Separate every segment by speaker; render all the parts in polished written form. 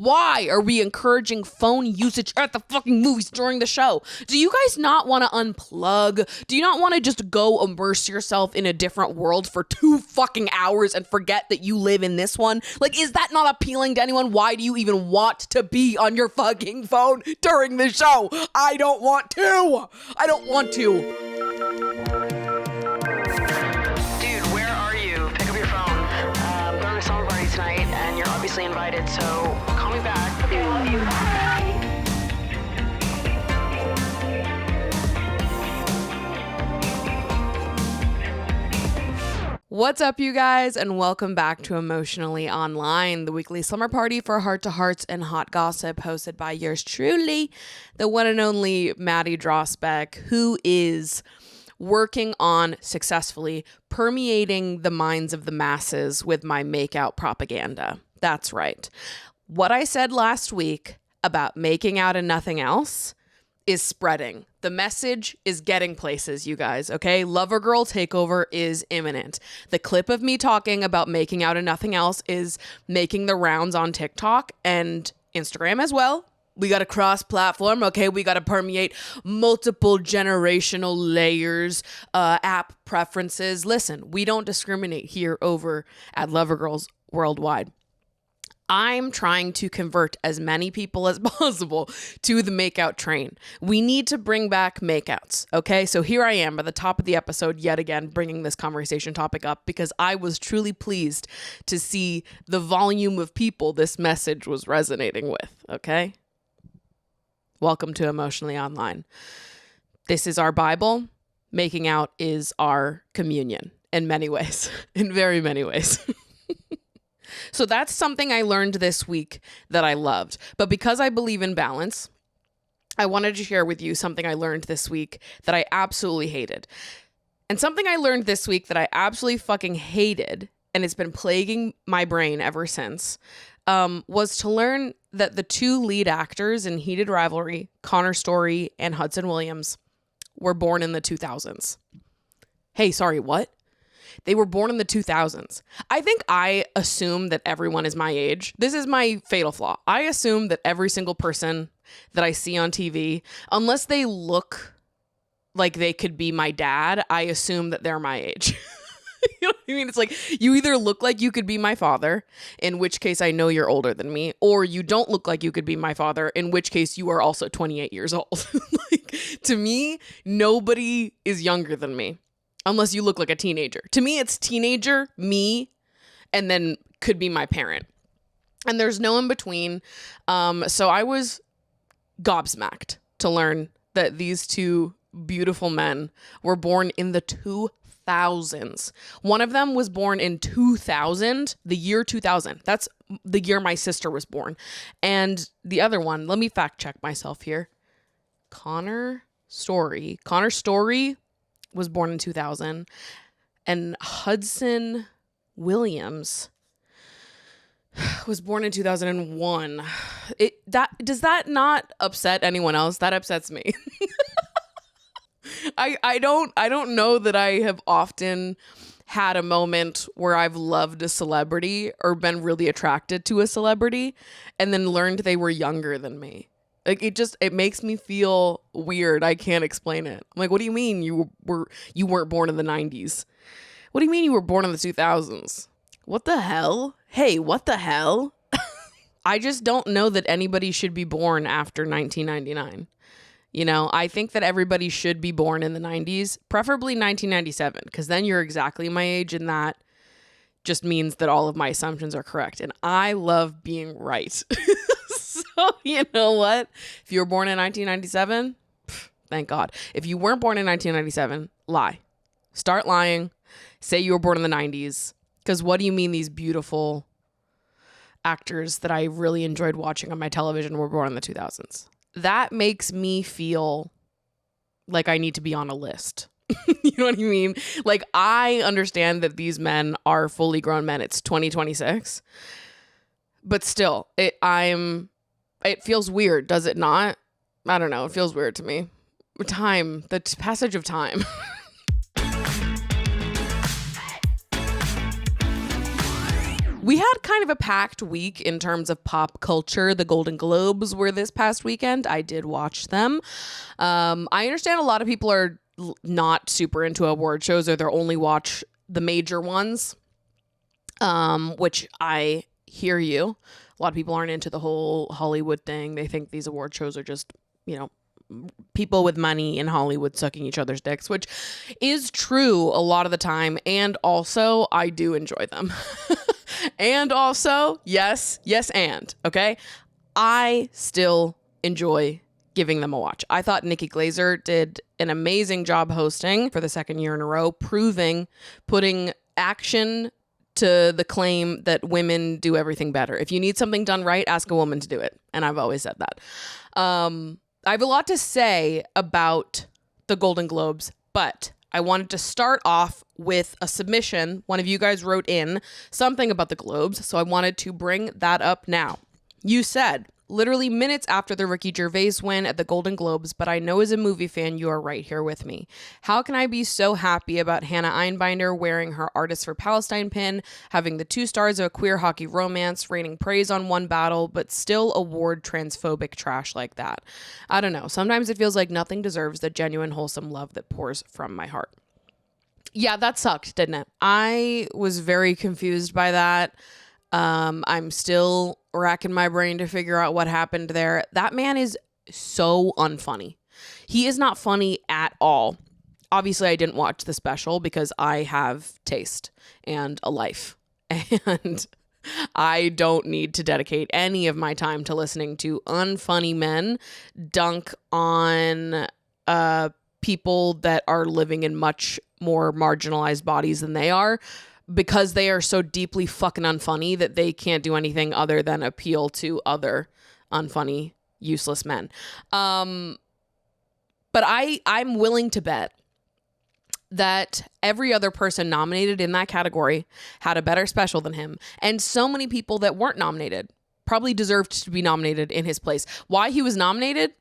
Speaker 1: Why are we encouraging phone usage at the fucking movies during the show? Do you guys not want to unplug? Do you not want to just go immerse yourself in a different world for 2 fucking hours and forget that you live in this one? Like, is that not appealing to anyone? Why do you even want to be on your fucking phone during the show? I don't want to. I don't want to.
Speaker 2: Dude, where are you? Pick up your phone. I'm going to a summer party tonight, and you're obviously invited, so call me back. Okay, I love you. Bye.
Speaker 1: What's up, you guys, and welcome back to Emotionally Online, the weekly slumber party for heart-to-hearts and hot gossip, hosted by yours truly, the one and only Maddie Drossbeck, who is working on successfully permeating the minds of the masses with my make-out propaganda. That's right. What I said last week about making out and nothing else is spreading. The message is getting places, you guys, okay? Lover girl takeover is imminent. The clip of me talking about making out and nothing else is making the rounds on TikTok and Instagram as well. We got to cross-platform, okay? We got to permeate multiple generational layers, app preferences. Listen, we don't discriminate here over at Lover Girls Worldwide. I'm trying to convert as many people as possible to the makeout train. We need to bring back makeouts, okay? So here I am at the top of the episode yet again, bringing this conversation topic up because I was truly pleased to see the volume of people this message was resonating with, okay? Welcome to Emotionally Online. This is our Bible. Making out is our communion in many ways, in very many ways. So that's something I learned this week that I loved. But because I believe in balance, I wanted to share with you something I learned this week that I absolutely hated. And something I learned this week that I absolutely fucking hated, and it's been plaguing my brain ever since, was to learn that the 2 lead actors in Heated Rivalry, Connor Story and Hudson Williams, were born in the 2000s. Hey, sorry, what? They were born in the 2000s. I think I assume that everyone is my age. This is my fatal flaw. I assume that every single person that I see on TV, unless they look like they could be my dad, I assume that they're my age. You know what I mean? It's like you either look like you could be my father, in which case I know you're older than me, or you don't look like you could be my father, in which case you are also 28 years old. Like, to me, nobody is younger than me. Unless you look like a teenager. To me, it's teenager, me, and then could be my parent. And there's no in between. So I was gobsmacked to learn that these 2 beautiful men were born in the 2000s. One of them was born in 2000, the year 2000. That's the year my sister was born. And the other one, let me fact check myself here. Connor Story was born in 2000, and Hudson Williams was born in 2001. Does that not upset anyone else? That upsets me. I don't know that I have often had a moment where I've loved a celebrity or been really attracted to a celebrity and then learned they were younger than me. Like, it makes me feel weird. I can't explain it. I'm like, what do you mean you weren't born in the 90s? What do you mean you were born in the 2000s? What the hell? Hey, what the hell? I just don't know that anybody should be born after 1999. You know, I think that everybody should be born in the 90s, preferably 1997, because then you're exactly my age, and that just means that all of my assumptions are correct. And I love being right. So, you know what? If you were born in 1997, thank God. If you weren't born in 1997, lie. Start lying. Say you were born in the 90s. Because what do you mean these beautiful actors that I really enjoyed watching on my television were born in the 2000s? That makes me feel like I need to be on a list. You know what I mean? Like, I understand that these men are fully grown men. It's 2026. But still, it feels weird, does it not? I don't know. It feels weird to me. The passage of time. We had kind of a packed week in terms of pop culture. The Golden Globes were this past weekend. I did watch them. I understand a lot of people are not super into award shows, or they'll only watch the major ones, which I hear you. A lot of people aren't into the whole Hollywood thing. They think these award shows are just, people with money in Hollywood sucking each other's dicks, which is true a lot of the time. And also, I do enjoy them. And also, yes, and, okay? I still enjoy giving them a watch. I thought Nikki Glaser did an amazing job hosting for the second year in a row, putting action to the claim that women do everything better. If you need something done right, ask a woman to do it. And I've always said that. I have a lot to say about the Golden Globes, but I wanted to start off with a submission. One of you guys wrote in something about the Globes, so I wanted to bring that up now. You said, literally minutes after the Ricky Gervais win at the Golden Globes, but I know as a movie fan, you are right here with me. How can I be so happy about Hannah Einbinder wearing her Artists for Palestine pin, having the 2 stars of a queer hockey romance, raining praise on one battle, but still award transphobic trash like that? I don't know. Sometimes it feels like nothing deserves the genuine, wholesome love that pours from my heart. Yeah, that sucked, didn't it? I was very confused by that. I'm still racking my brain to figure out what happened there. That man is so unfunny. He is not funny at all. Obviously, I didn't watch the special because I have taste and a life. And I don't need to dedicate any of my time to listening to unfunny men dunk on people that are living in much more marginalized bodies than they are, because they are so deeply fucking unfunny that they can't do anything other than appeal to other unfunny, useless men. But I'm willing to bet that every other person nominated in that category had a better special than him. And so many people that weren't nominated probably deserved to be nominated in his place. Why he was nominated?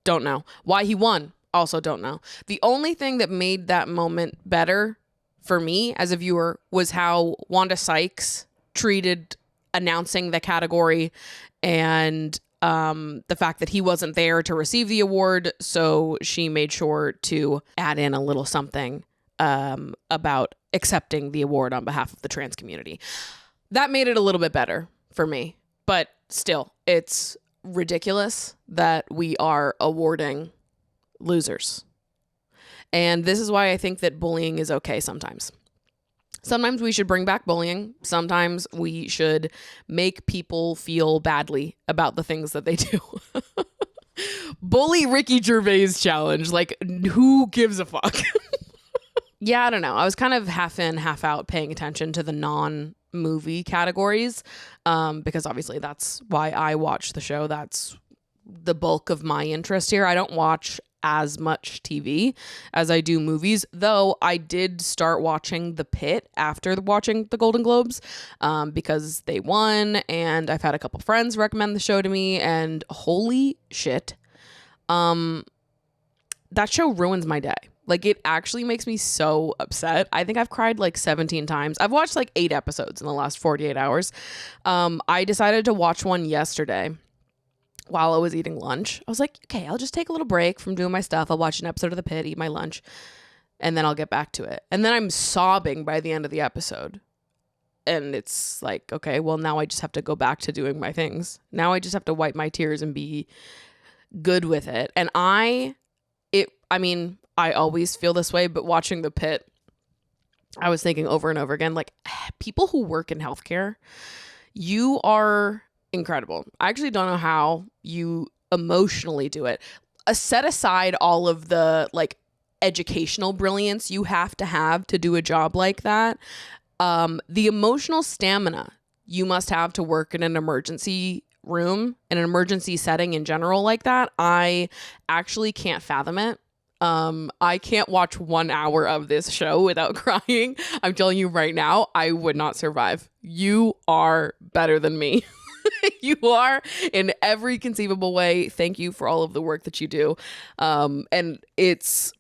Speaker 1: Don't know. Why he won? Also don't know. The only thing that made that moment better for me as a viewer was how Wanda Sykes treated announcing the category, and the fact that he wasn't there to receive the award. So she made sure to add in a little something about accepting the award on behalf of the trans community. That made it a little bit better for me, but still, it's ridiculous that we are awarding losers. And this is why I think that bullying is okay sometimes. Sometimes we should bring back bullying. Sometimes we should make people feel badly about the things that they do. Bully Ricky Gervais challenge. Like, who gives a fuck? Yeah, I don't know. I was kind of half in, half out paying attention to the non-movie categories, because obviously that's why I watch the show. That's the bulk of my interest here. I don't watch as much TV as I do movies, though I did start watching The Pit after watching the Golden Globes, because they won, and I've had a couple friends recommend the show to me, and holy shit, that show ruins my day. Like, it actually makes me so upset. I think I've cried like 17 times. I've watched like 8 episodes in the last 48 hours. I decided to watch one yesterday while I was eating lunch. I was like, okay, I'll just take a little break from doing my stuff. I'll watch an episode of The Pit, eat my lunch, and then I'll get back to it. And then I'm sobbing by the end of the episode. And it's like, okay, well, now I just have to go back to doing my things. Now I just have to wipe my tears and be good with it. And I always feel this way, but watching The Pit, I was thinking over and over again, like, people who work in healthcare, you are incredible. I actually don't know how you emotionally do it. Set aside all of the like educational brilliance you have to do a job like that. The emotional stamina you must have to work in an emergency room, in an emergency setting in general like that, I actually can't fathom it. I can't watch 1 hour of this show without crying. I'm telling you right now, I would not survive. You are better than me. You are in every conceivable way. Thank you for all of the work that you do. And it's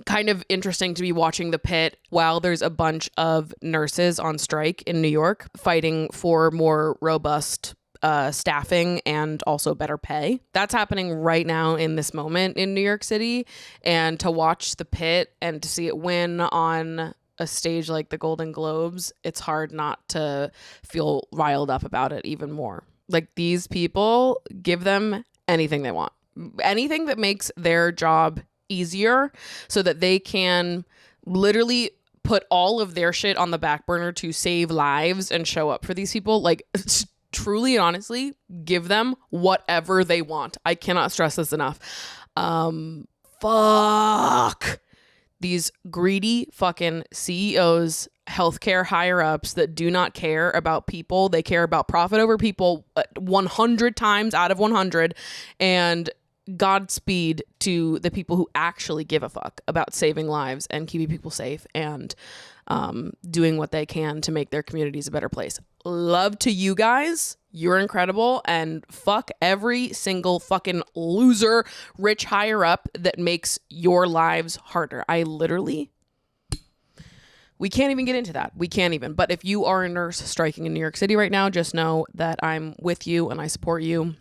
Speaker 1: kind of interesting to be watching the pit while there's a bunch of nurses on strike in New York fighting for more robust staffing and also better pay. That's happening right now in this moment in New York City. And to watch the pit and to see it win on a stage like the Golden Globes, it's hard not to feel riled up about it even more. Like, these people, give them anything they want. Anything that makes their job easier so that they can literally put all of their shit on the back burner to save lives and show up for these people. Like, truly and honestly, give them whatever they want. I cannot stress this enough. Fuck these greedy fucking CEOs, healthcare higher ups that do not care about people. They care about profit over people 100 times out of 100. And Godspeed to the people who actually give a fuck about saving lives and keeping people safe and doing what they can to make their communities a better place. Love to you guys. You're incredible. And fuck every single fucking loser rich higher up that makes your lives harder. We can't even get into that. We can't even. But if you are a nurse striking in New York City right now, just know that I'm with you and I support you.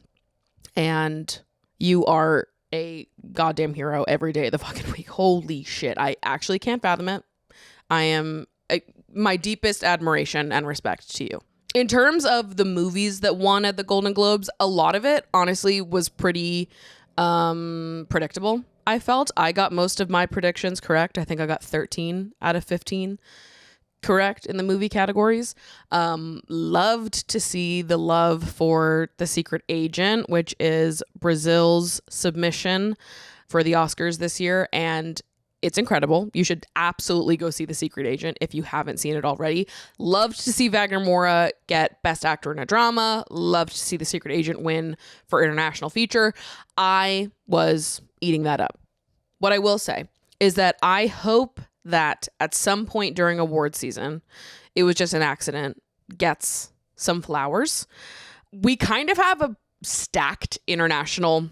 Speaker 1: And you are a goddamn hero every day of the fucking week. Holy shit. I actually can't fathom it. I am my deepest admiration and respect to you. In terms of the movies that won at the Golden Globes, a lot of it honestly was pretty predictable. I felt I got most of my predictions correct. I think I got 13 out of 15 correct in the movie categories. Loved to see the love for The Secret Agent, which is Brazil's submission for the Oscars this year. And it's incredible. You should absolutely go see The Secret Agent if you haven't seen it already. Loved to see Wagner Moura get Best Actor in a Drama. Loved to see The Secret Agent win for International Feature. I was eating that up. What I will say is that I hope that at some point during award season, It Was Just an Accident gets some flowers. We kind of have a stacked international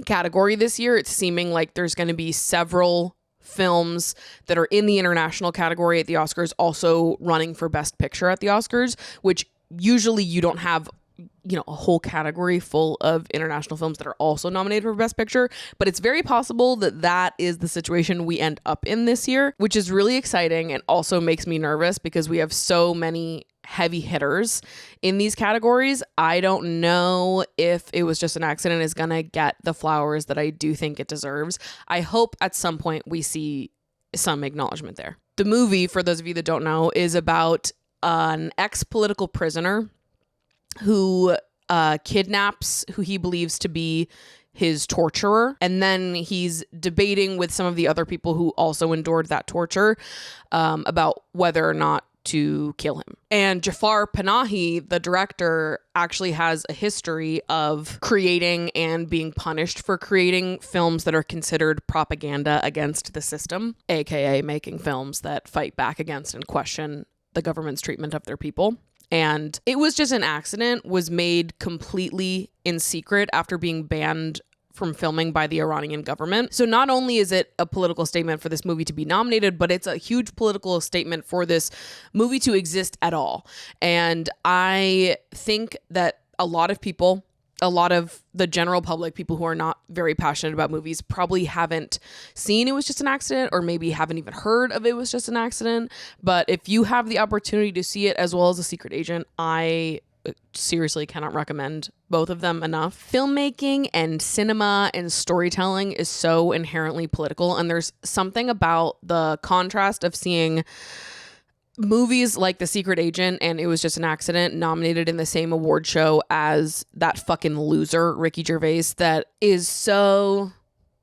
Speaker 1: category this year. It's seeming like there's going to be several films that are in the international category at the Oscars also running for Best Picture at the Oscars, which usually you don't have, you know, a whole category full of international films that are also nominated for Best Picture. But it's very possible that that is the situation we end up in this year, which is really exciting and also makes me nervous because we have so many heavy hitters in these categories. I don't know if It Was Just an Accident is gonna get the flowers that I do think it deserves. I hope at some point we see some acknowledgement there. The movie, for those of you that don't know, is about an ex-political prisoner who kidnaps who he believes to be his torturer. And then he's debating with some of the other people who also endured that torture about whether or not to kill him. And Jafar Panahi, the director, actually has a history of creating and being punished for creating films that are considered propaganda against the system, aka making films that fight back against and question the government's treatment of their people. And It Was Just an Accident was made completely in secret after being banned from filming by the Iranian government. So not only is it a political statement for this movie to be nominated, but it's a huge political statement for this movie to exist at all. And I think that a lot of people, a lot of the general public, people who are not very passionate about movies, probably haven't seen It Was Just an Accident, or maybe haven't even heard of It Was Just an Accident. But if you have the opportunity to see it as well as The Secret Agent, I seriously cannot recommend both of them enough. Filmmaking and cinema and storytelling is so inherently political, and there's something about the contrast of seeing movies like The Secret Agent and It Was Just an Accident nominated in the same award show as that fucking loser Ricky Gervais that is so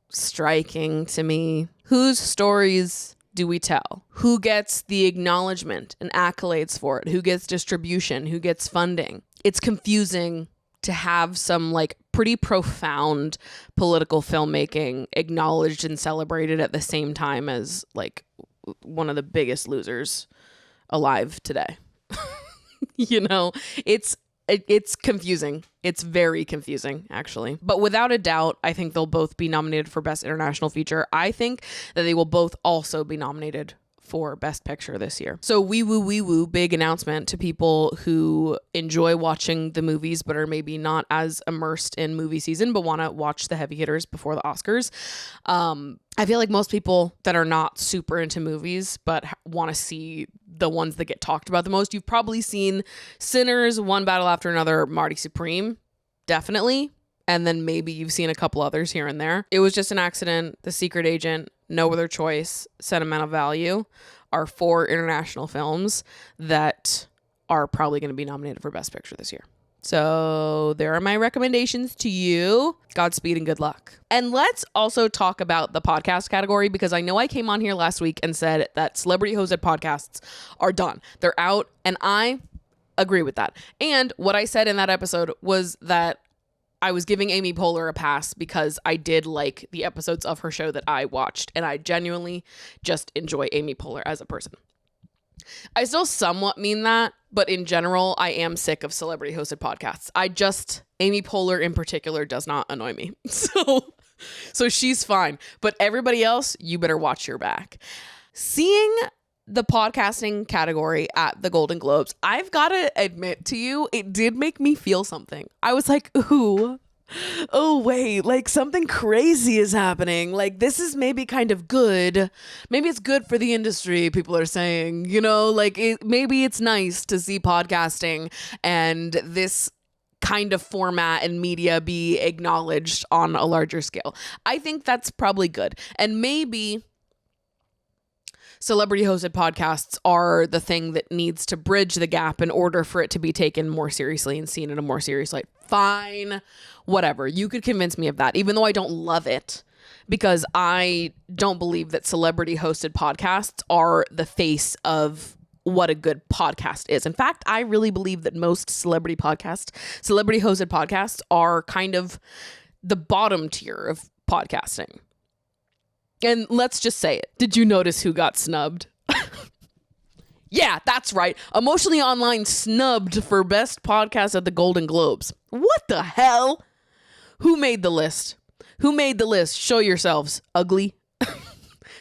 Speaker 1: striking to me. Whose stories do we tell? Who gets the acknowledgement and accolades for it? Who gets distribution? Who gets funding? It's confusing to have some like pretty profound political filmmaking acknowledged and celebrated at the same time as like one of the biggest losers alive today. You know, it's It's confusing. It's very confusing, actually. But without a doubt, I think they'll both be nominated for Best International Feature. I think that they will both also be nominated for Best Picture this year. So wee woo, big announcement to people who enjoy watching the movies but are maybe not as immersed in movie season but want to watch the heavy hitters before the Oscars. I feel like most people that are not super into movies but want to see the ones that get talked about the most, you've probably seen Sinners, One Battle After Another, Marty Supreme, definitely. And then maybe you've seen a couple others here and there. It Was Just an Accident, The Secret Agent, No Other Choice, Sentimental Value are 4 international films that are probably going to be nominated for Best Picture this year. So there are my recommendations to you. Godspeed and good luck. And let's also talk about the podcast category, because I know I came on here last week and said that celebrity hosted podcasts are done. They're out, and I agree with that. And what I said in that episode was that I was giving Amy Poehler a pass because I did like the episodes of her show that I watched, and I genuinely just enjoy Amy Poehler as a person. I still somewhat mean that, but in general, I am sick of celebrity hosted podcasts. Amy Poehler in particular does not annoy me. So she's fine, but everybody else, you better watch your back. Seeing the podcasting category at the Golden Globes, I've got to admit to you, it did make me feel something. I was like, ooh, oh wait, like something crazy is happening. Like this is maybe kind of good. Maybe it's good for the industry, people are saying, maybe it's nice to see podcasting and this kind of format and media be acknowledged on a larger scale. I think that's probably good. And maybe celebrity hosted podcasts are the thing that needs to bridge the gap in order for it to be taken more seriously and seen in a more serious light. Fine, whatever. You could convince me of that, even though I don't love it, because I don't believe that celebrity hosted podcasts are the face of what a good podcast is. In fact, I really believe that most celebrity hosted podcasts are kind of the bottom tier of podcasting. And let's just say it. Did you notice who got snubbed? Yeah, that's right. Emotionally Online snubbed for Best Podcast at the Golden Globes. What the hell? Who made the list? Show yourselves, ugly.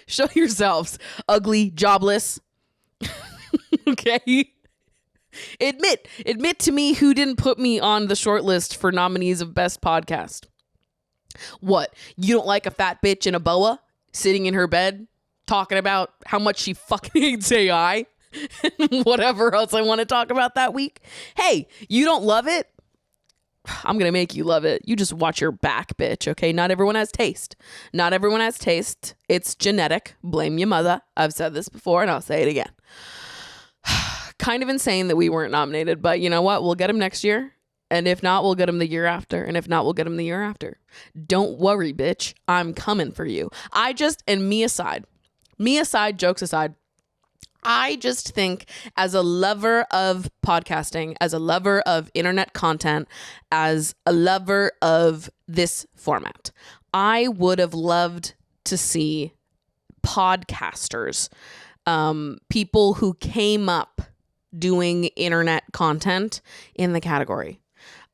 Speaker 1: Show yourselves, ugly, jobless. Okay? Admit to me who didn't put me on the short list for nominees of Best Podcast. What? You don't like a fat bitch in a boa sitting in her bed talking about how much she fucking hates AI and whatever else I want to talk about that week? Hey, you don't love it? I'm going to make you love it. You just watch your back, bitch, okay? Not everyone has taste. It's genetic. Blame your mother. I've said this before and I'll say it again. Kind of insane that we weren't nominated, but you know what? We'll get them next year. And if not, we'll get them the year after. And if not, we'll get them the year after. Don't worry, bitch. I'm coming for you. Me aside, jokes aside, I just think as a lover of podcasting, as a lover of internet content, as a lover of this format, I would have loved to see podcasters, people who came up doing internet content in the category.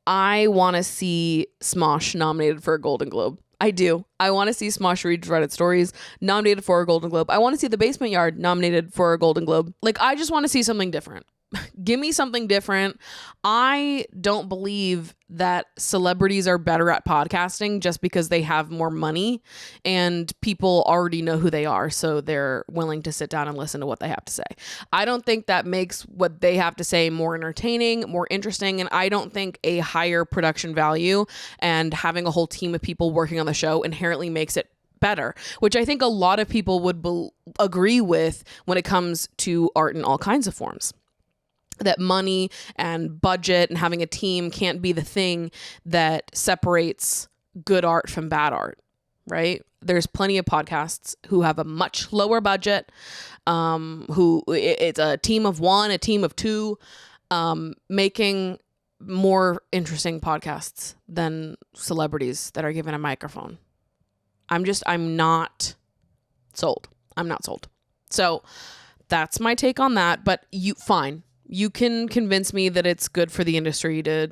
Speaker 1: I want to see Smosh nominated for a Golden Globe. I do. I want to see Smosh reads Reddit stories nominated for a Golden Globe. I want to see The Basement Yard nominated for a Golden Globe. Like, I just want to see something different. Give me something different. I don't believe that celebrities are better at podcasting just because they have more money and people already know who they are, so they're willing to sit down and listen to what they have to say. I don't think that makes what they have to say more entertaining, more interesting, and I don't think a higher production value and having a whole team of people working on the show inherently makes it better, which I think a lot of people would agree with when it comes to art in all kinds of forms. That money and budget and having a team can't be the thing that separates good art from bad art, right? There's plenty of podcasts who have a much lower budget, who it's a team of one, a team of two, making more interesting podcasts than celebrities that are given a microphone. I'm not sold. I'm not sold. So that's my take on that, but fine. You can convince me that it's good for the industry to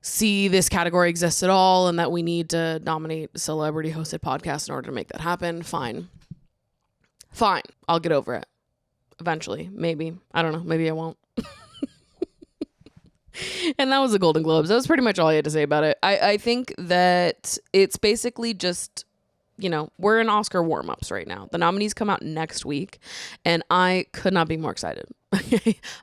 Speaker 1: see this category exists at all and that we need to nominate celebrity hosted podcasts in order to make that happen. Fine. I'll get over it eventually. Maybe. I don't know. Maybe I won't. And that was the Golden Globes. That was pretty much all I had to say about it. I think that it's basically just, we're in Oscar warm-ups right now. The nominees come out next week, and I could not be more excited. I'm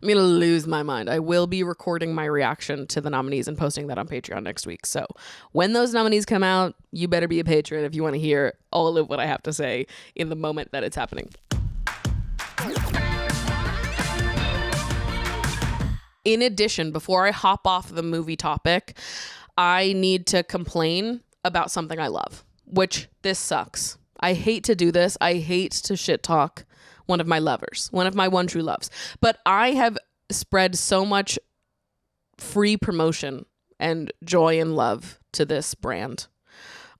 Speaker 1: going to lose my mind. I will be recording my reaction to the nominees and posting that on Patreon next week. So when those nominees come out, you better be a patron if you want to hear all of what I have to say in the moment that it's happening. In addition, before I hop off the movie topic, I need to complain about something I love, which this sucks. I hate to do this. I hate to shit talk one of my lovers, one of my one true loves. But I have spread so much free promotion and joy and love to this brand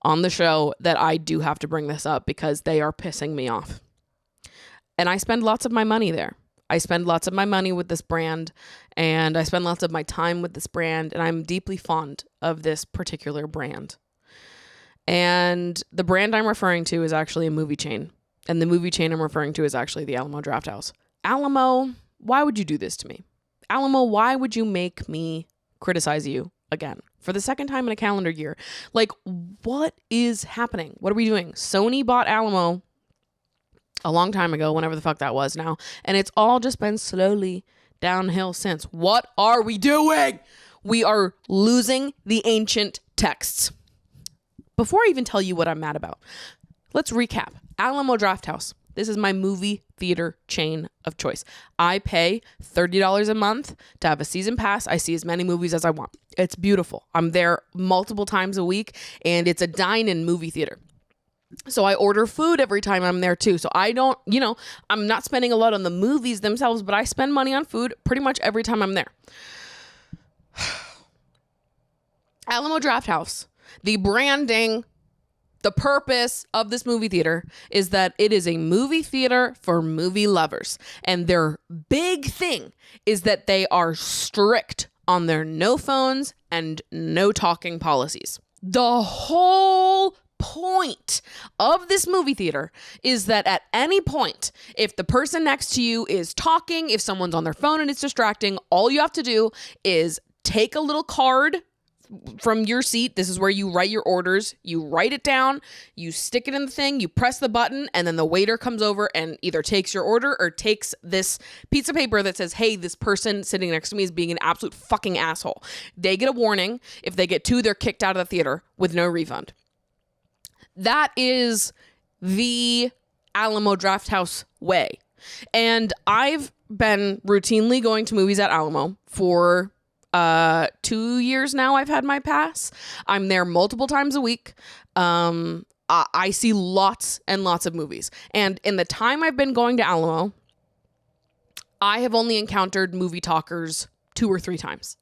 Speaker 1: on the show that I do have to bring this up because they are pissing me off. And I spend lots of my money there. I spend lots of my money with this brand, and I spend lots of my time with this brand, and I'm deeply fond of this particular brand. And the brand I'm referring to is actually a movie chain. And the movie chain I'm referring to is actually the Alamo Drafthouse. Alamo, why would you do this to me? Alamo, why would you make me criticize you again for the second time in a calendar year? Like, what is happening? What are we doing? Sony bought Alamo a long time ago, whenever the fuck that was now. And it's all just been slowly downhill since. What are we doing? We are losing the ancient texts. Before I even tell you what I'm mad about, let's recap. Alamo Drafthouse. This is my movie theater chain of choice. I pay $30 a month to have a season pass. I see as many movies as I want. It's beautiful. I'm there multiple times a week, and it's a dine-in movie theater. So I order food every time I'm there too. So I don't, I'm not spending a lot on the movies themselves, but I spend money on food pretty much every time I'm there. Alamo Drafthouse. The branding, the purpose of this movie theater is that it is a movie theater for movie lovers. And their big thing is that they are strict on their no phones and no talking policies. The whole point of this movie theater is that at any point, if the person next to you is talking, if someone's on their phone and it's distracting, all you have to do is take a little card from your seat. This is where you write your orders. You write it down, you stick it in the thing, you press the button, and then the waiter comes over and either takes your order or takes this piece of paper that says, hey, this person sitting next to me is being an absolute fucking asshole. They get a warning. If they get two, they're kicked out of the theater with no refund. That is the Alamo Drafthouse way. And I've been routinely going to movies at Alamo for 2 years now. I've had my pass. I'm there multiple times a week. I see lots and lots of movies. And in the time I've been going to Alamo, I have only encountered movie talkers 2 or 3 times.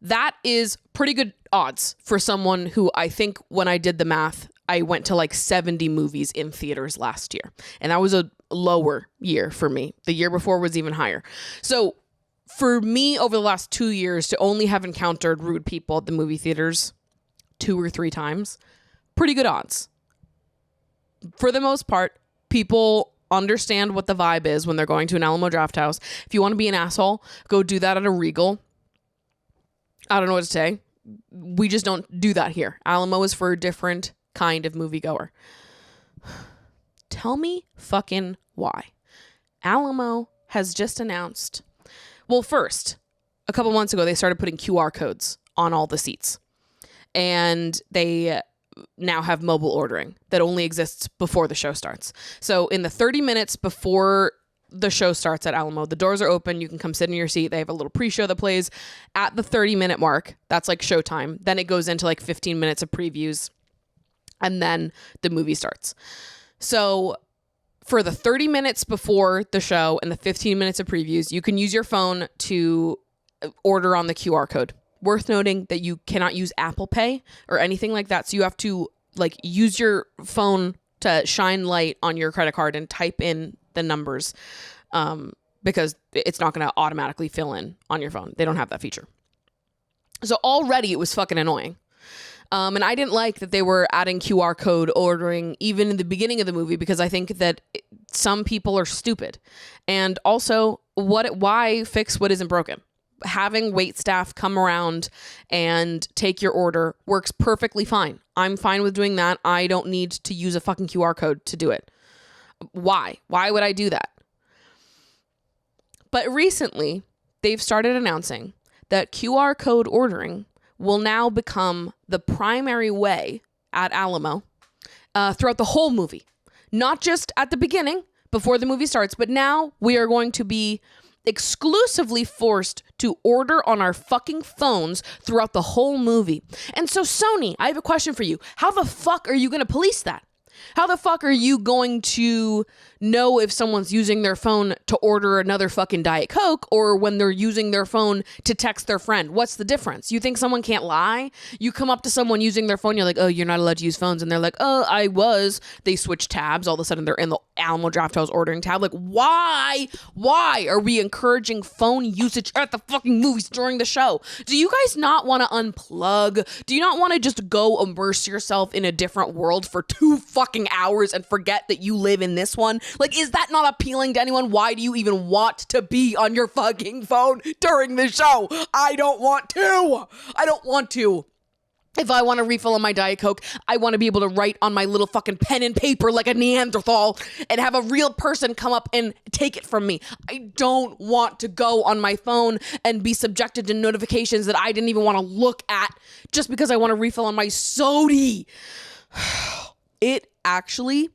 Speaker 1: That is pretty good odds for someone who, I think when I did the math, I went to like 70 movies in theaters last year. And that was a lower year for me. The year before was even higher. So for me, over the last 2 years, to only have encountered rude people at the movie theaters 2 or 3 times, pretty good odds. For the most part, people understand what the vibe is when they're going to an Alamo Drafthouse. If you want to be an asshole, go do that at a Regal. I don't know what to say. We just don't do that here. Alamo is for a different kind of moviegoer. Tell me fucking why. Alamo has just announced, well, first, a couple months ago, they started putting QR codes on all the seats. And they now have mobile ordering that only exists before the show starts. So in the 30 minutes before the show starts at Alamo, the doors are open. You can come sit in your seat. They have a little pre-show that plays at the 30-minute mark. That's like showtime. Then it goes into like 15 minutes of previews. And then the movie starts. So for the 30 minutes before the show and the 15 minutes of previews, you can use your phone to order on the QR code. Worth noting that you cannot use Apple Pay or anything like that. So you have to like use your phone to shine light on your credit card and type in the numbers because it's not going to automatically fill in on your phone. They don't have that feature. So already it was fucking annoying. And I didn't like that they were adding QR code ordering even in the beginning of the movie, because I think that some people are stupid. And also, why fix what isn't broken? Having wait staff come around and take your order works perfectly fine. I'm fine with doing that. I don't need to use a fucking QR code to do it. Why? Why would I do that? But recently, they've started announcing that QR code ordering will now become the primary way at Alamo throughout the whole movie. Not just at the beginning, before the movie starts, but now we are going to be exclusively forced to order on our fucking phones throughout the whole movie. And so Sony, I have a question for you. How the fuck are you going to police that? How the fuck are you going to know if someone's using their phone to order another fucking Diet Coke or when they're using their phone to text their friend? What's the difference? You think someone can't lie? You come up to someone using their phone, you're like, oh, you're not allowed to use phones. And they're like, oh, I was. They switch tabs. All of a sudden they're in the Alamo Drafthouse ordering tab. Like, why? Why are we encouraging phone usage at the fucking movies during the show? Do you guys not want to unplug? Do you not want to just go immerse yourself in a different world for 2 fucking hours and forget that you live in this one? Like, is that not appealing to anyone? Why do you even want to be on your fucking phone during the show? I don't want to. I don't want to. If I want to refill on my Diet Coke, I want to be able to write on my little fucking pen and paper like a Neanderthal and have a real person come up and take it from me. I don't want to go on my phone and be subjected to notifications that I didn't even want to look at just because I want to refill on my soda. It actually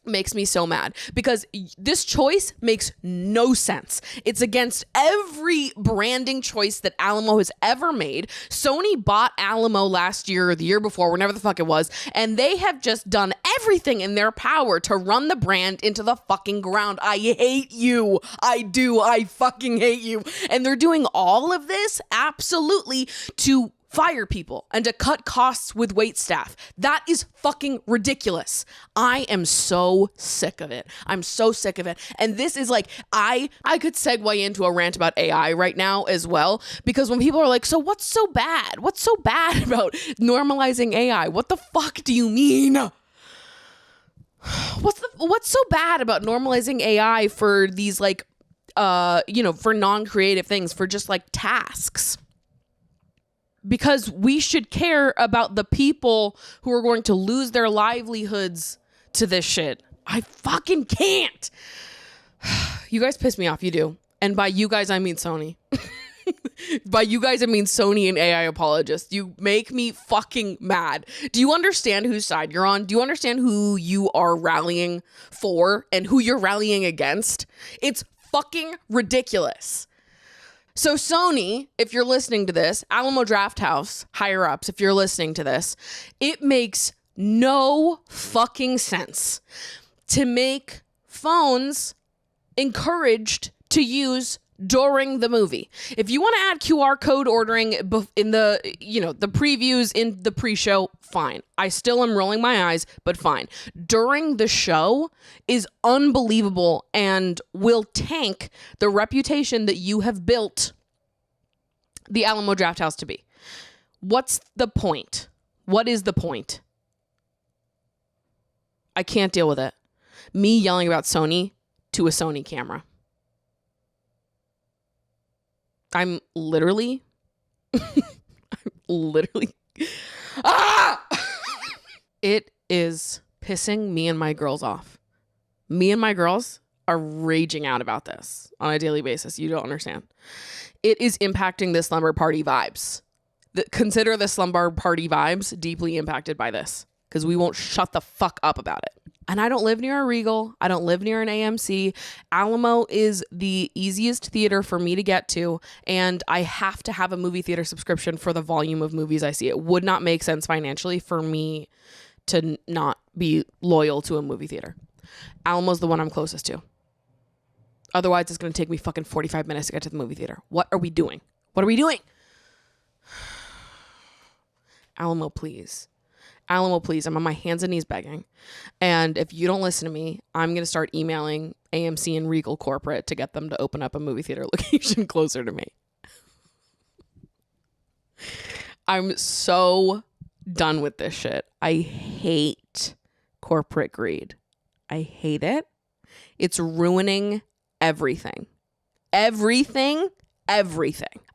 Speaker 1: makes me so mad because this choice makes no sense. It's against every branding choice that Alamo has ever made. Sony bought Alamo last year or the year before, whenever the fuck it was, and they have just done everything in their power to run the brand into the fucking ground. I hate you. I do. I fucking hate you. And they're doing all of this absolutely to fire people and to cut costs with wait staff. That is fucking ridiculous. I am so sick of it. I'm so sick of it. And this is like, I could segue into a rant about AI right now as well, because when people are like, so what's so bad? What's so bad about normalizing AI? What the fuck do you mean? What's so bad about normalizing AI for these like, for non-creative things, for just like tasks? Because we should care about the people who are going to lose their livelihoods to this shit. I fucking can't. You guys piss me off. You do. And by you guys, I mean Sony. By you guys, I mean Sony and AI apologists. You make me fucking mad. Do you understand whose side you're on? Do you understand who you are rallying for and who you're rallying against? It's fucking ridiculous. So Sony, if you're listening to this, Alamo Drafthouse, higher ups, if you're listening to this, it makes no fucking sense to make phones encouraged to use during the movie. If you want to add QR code ordering in the, the previews in the pre-show, fine. I still am rolling my eyes, but fine. During the show is unbelievable and will tank the reputation that you have built the Alamo Drafthouse to be. What's the point? What is the point? I can't deal with it. Me yelling about Sony to a Sony camera. I'm literally It is pissing me and my girls off. Me and my girls are raging out about this on a daily basis. You don't understand. It is impacting the slumber party vibes. Consider the slumber party vibes deeply impacted by this, because we won't shut the fuck up about it. And I don't live near a Regal. I don't live near an AMC. Alamo is the easiest theater for me to get to, and I have to have a movie theater subscription for the volume of movies I see. It would not make sense financially for me to not be loyal to a movie theater. Alamo's the one I'm closest to. Otherwise, it's going to take me fucking 45 minutes to get to the movie theater. What are we doing? What are we doing? Alamo, please. Alan will please. I'm on my hands and knees begging. And if you don't listen to me, I'm going to start emailing AMC and Regal Corporate to get them to open up a movie theater location closer to me. I'm so done with this shit. I hate corporate greed. I hate it. It's ruining everything. Everything.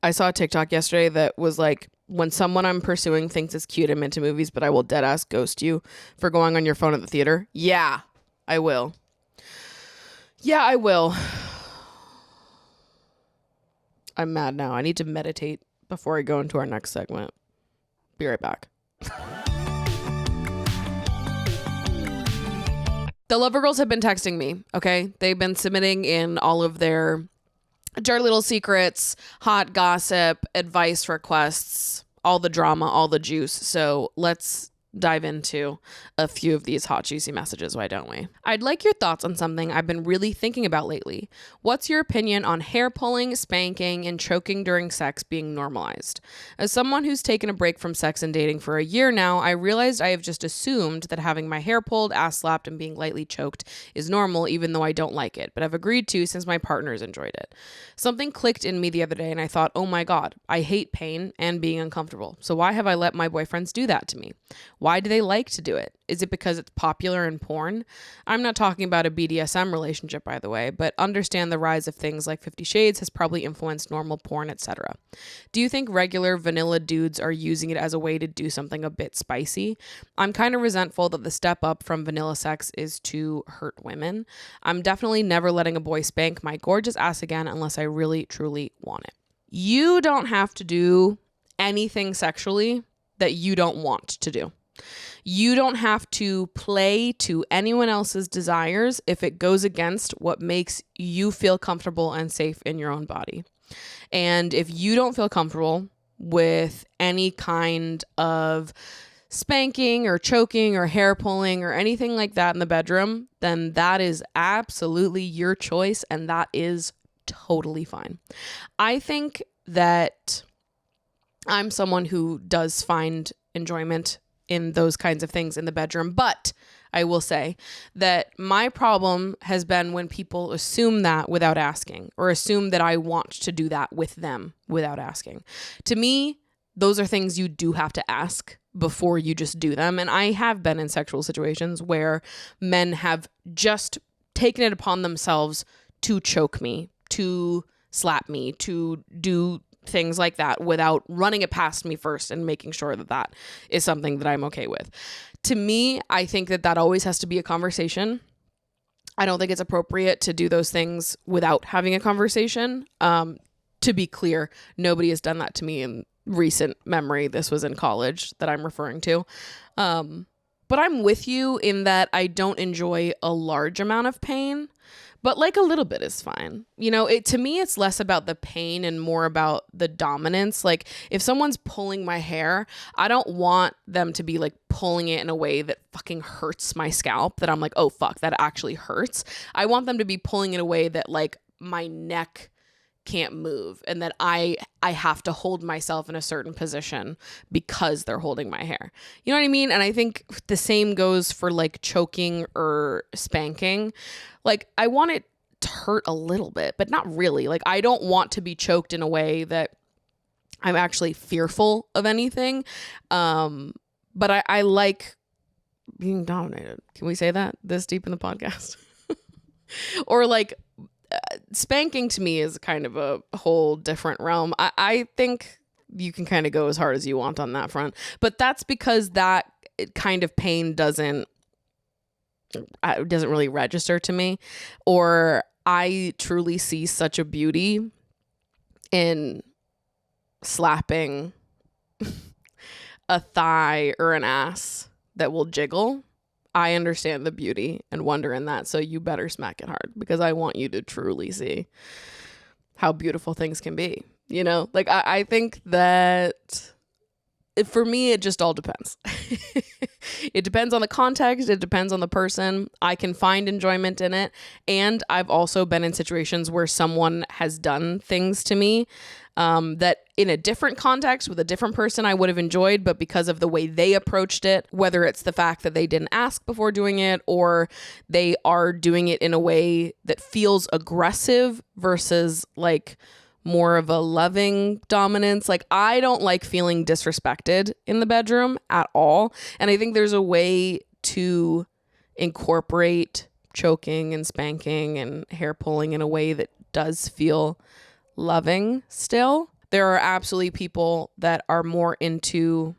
Speaker 1: I saw a TikTok yesterday that was like, when someone I'm pursuing thinks it's cute, I'm into movies, but I will dead ass ghost you for going on your phone at the theater. Yeah, I will. I'm mad now. I need to meditate before I go into our next segment. Be right back. The Lover Girls have been texting me, okay? They've been submitting in all of their dirty little secrets, hot gossip, advice requests, all the drama, all the juice. So let's dive into a few of these hot, juicy messages. Why don't we? I'd like your thoughts on something I've been really thinking about lately. What's your opinion on hair pulling, spanking, and choking during sex being normalized? As someone who's taken a break from sex and dating for a year now, I realized I have just assumed that having my hair pulled, ass slapped, and being lightly choked is normal, even though I don't like it, but I've agreed to since my partners enjoyed it. Something clicked in me the other day and I thought, oh my God, I hate pain and being uncomfortable. So why have I let my boyfriends do that to me? Why do they like to do it? Is it because it's popular in porn? I'm not talking about a BDSM relationship, by the way, but understand the rise of things like 50 Shades has probably influenced normal porn, etc. Do you think regular vanilla dudes are using it as a way to do something a bit spicy? I'm kind of resentful that the step up from vanilla sex is to hurt women. I'm definitely never letting a boy spank my gorgeous ass again unless I really, truly want it. You don't have to do anything sexually that you don't want to do. You don't have to play to anyone else's desires if it goes against what makes you feel comfortable and safe in your own body. And if you don't feel comfortable with any kind of spanking or choking or hair pulling or anything like that in the bedroom, then that is absolutely your choice and that is totally fine. I think that I'm someone who does find enjoyment in those kinds of things in the bedroom. But I will say that my problem has been when people assume that without asking, or assume that I want to do that with them without asking. To me, those are things you do have to ask before you just do them. And I have been in sexual situations where men have just taken it upon themselves to choke me, to slap me, to do things like that without running it past me first and making sure that that is something that I'm okay with. To me, I think that that always has to be a conversation. I don't think it's appropriate to do those things without having a conversation. To be clear, nobody has done that to me in recent memory. This was in college that I'm referring to. But I'm with you in that I don't enjoy a large amount of pain. But like a little bit is fine. You know, to me, it's less about the pain and more about the dominance. Like if someone's pulling my hair, I don't want them to be like pulling it in a way that fucking hurts my scalp, that I'm like, oh fuck, that actually hurts. I want them to be pulling it in a way that like my neck can't move and that I have to hold myself in a certain position because they're holding my hair. You know what I mean? And I think the same goes for like choking or spanking. Like I want it to hurt a little bit, but not really. Like I don't want to be choked in a way that I'm actually fearful of anything. But I like being dominated. Can we say that this deep in the podcast? Or like spanking to me is kind of a whole different realm. I think you can kind of go as hard as you want on that front, but that's because that kind of pain doesn't really register to me, or I truly see such a beauty in slapping a thigh or an ass that will jiggle. I understand the beauty and wonder in that, so you better smack it hard because I want you to truly see how beautiful things can be. You know, like I think that for me, it just all depends. It depends on the context. It depends on the person. I can find enjoyment in it. And I've also been in situations where someone has done things to me that in a different context with a different person I would have enjoyed, but because of the way they approached it, whether it's the fact that they didn't ask before doing it or they are doing it in a way that feels aggressive versus like more of a loving dominance. Like, I don't like feeling disrespected in the bedroom at all. And I think there's a way to incorporate choking and spanking and hair pulling in a way that does feel loving still. There are absolutely people that are more into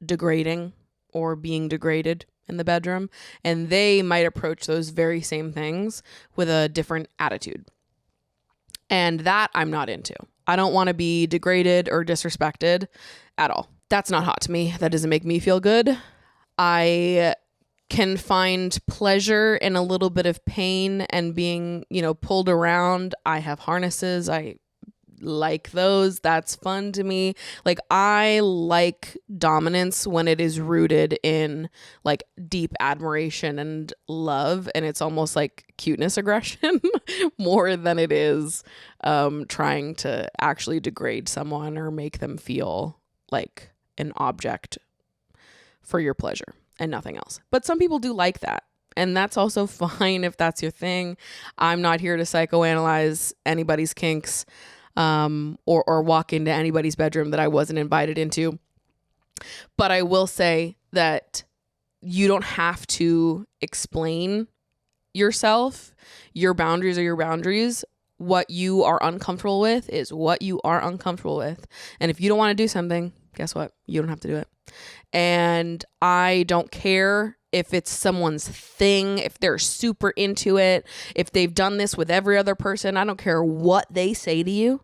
Speaker 1: degrading or being degraded in the bedroom, and they might approach those very same things with a different attitude. And that I'm not into. I don't want to be degraded or disrespected at all. That's not hot to me. That doesn't make me feel good. I can find pleasure in a little bit of pain and being, pulled around. I have harnesses. I like those. That's fun to me. Like, I like dominance when it is rooted in like deep admiration and love, and it's almost like cuteness aggression more than it is trying to actually degrade someone or make them feel like an object for your pleasure and nothing else. But some people do like that. And that's also fine if that's your thing. I'm not here to psychoanalyze anybody's kinks or walk into anybody's bedroom that I wasn't invited into. But I will say that you don't have to explain yourself. Your boundaries are your boundaries. What you are uncomfortable with is what you are uncomfortable with. And if you don't want to do something, guess what? You don't have to do it. And I don't care if it's someone's thing, if they're super into it, if they've done this with every other person. I don't care what they say to you.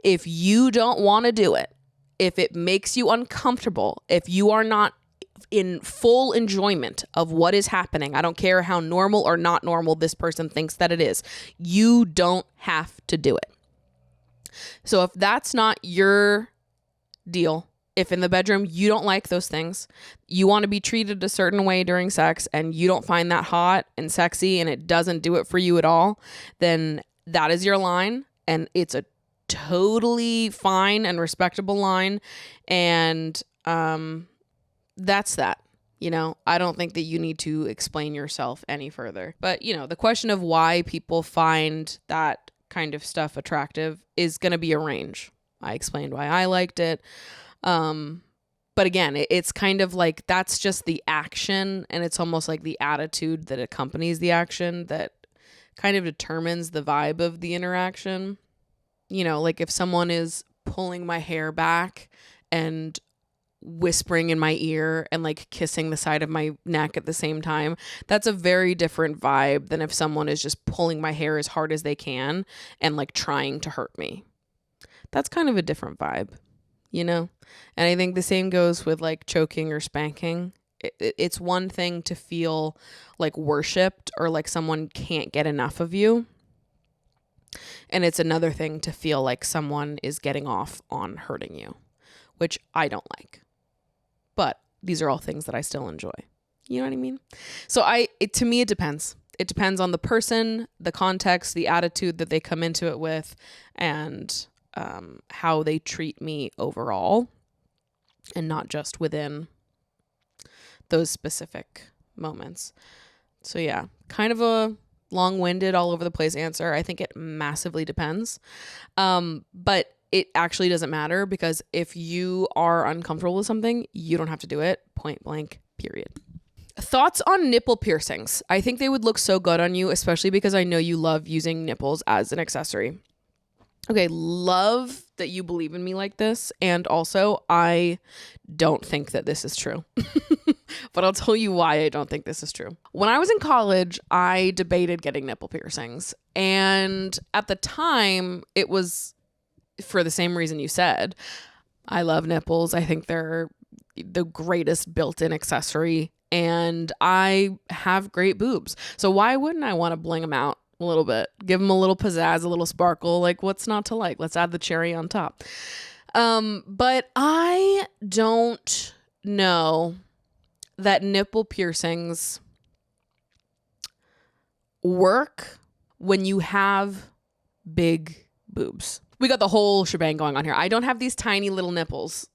Speaker 1: If you don't want to do it, if it makes you uncomfortable, if you are not in full enjoyment of what is happening, I don't care how normal or not normal this person thinks that it is, you don't have to do it. So if that's not your deal, if in the bedroom you don't like those things, you want to be treated a certain way during sex, and you don't find that hot and sexy and it doesn't do it for you at all, then that is your line, and it's a totally fine and respectable line. And that's that. I don't think that you need to explain yourself any further. But, the question of why people find that kind of stuff attractive is going to be a range. I explained why I liked it. But again, it's kind of like, that's just the action, and it's almost like the attitude that accompanies the action that kind of determines the vibe of the interaction. Like if someone is pulling my hair back and whispering in my ear and like kissing the side of my neck at the same time, that's a very different vibe than if someone is just pulling my hair as hard as they can and like trying to hurt me. That's kind of a different vibe. And I think the same goes with like choking or spanking. It's one thing to feel like worshipped or like someone can't get enough of you. And it's another thing to feel like someone is getting off on hurting you, which I don't like. But these are all things that I still enjoy. You know what I mean? So to me, it depends. It depends on the person, the context, the attitude that they come into it with, and how they treat me overall, and not just within those specific moments. So yeah, kind of a long-winded, all over the place answer. I think it massively depends. But it actually doesn't matter, because if you are uncomfortable with something, you don't have to do it, point blank, period. Thoughts on nipple piercings. I think they would look so good on you, especially because I know you love using nipples as an accessory. Okay, love that you believe in me like this. And also, I don't think that this is true. But I'll tell you why I don't think this is true. When I was in college, I debated getting nipple piercings. And at the time, it was for the same reason you said. I love nipples. I think they're the greatest built-in accessory. And I have great boobs. So why wouldn't I want to bling them out a little bit, give them a little pizzazz, a little sparkle? Like, what's not to like? Let's add the cherry on top. But I don't know that nipple piercings work when you have big boobs. We got the whole shebang going on here. I don't have these tiny little nipples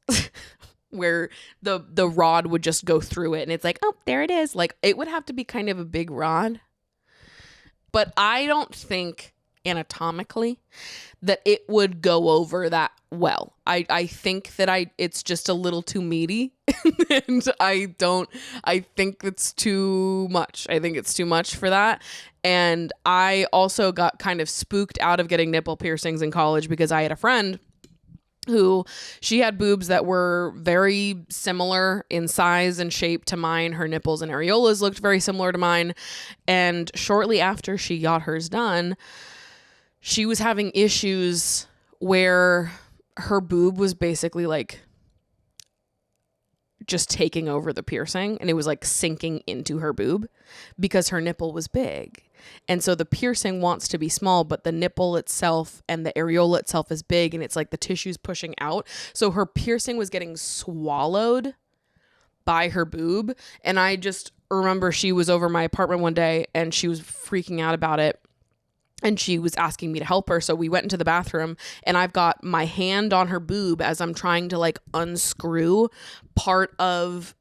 Speaker 1: where the rod would just go through it and it's like, oh, there it is. Like, it would have to be kind of a big rod. But I don't think anatomically that it would go over that well. I think that it's just a little too meaty and I think it's too much. I think it's too much for that. And I also got kind of spooked out of getting nipple piercings in college because I had a friend who she had boobs that were very similar in size and shape to mine. Her nipples and areolas looked very similar to mine. And shortly after she got hers done, she was having issues where her boob was basically like just taking over the piercing and it was like sinking into her boob because her nipple was big. And so the piercing wants to be small, but the nipple itself and the areola itself is big and it's like the tissue's pushing out. So her piercing was getting swallowed by her boob. And I just remember she was over my apartment one day and she was freaking out about it. And she was asking me to help her. So we went into the bathroom and I've got my hand on her boob as I'm trying to like unscrew part of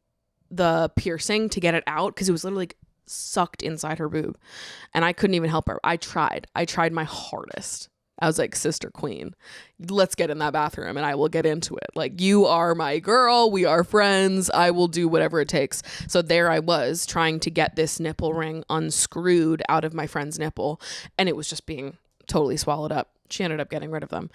Speaker 1: the piercing to get it out because it was literally like sucked inside her boob. And I couldn't even help her. I tried my hardest. I was like, sister queen, let's get in that bathroom and I will get into it. Like, you are my girl. We are friends. I will do whatever it takes. So there I was trying to get this nipple ring unscrewed out of my friend's nipple. And it was just being totally swallowed up. She ended up getting rid of them.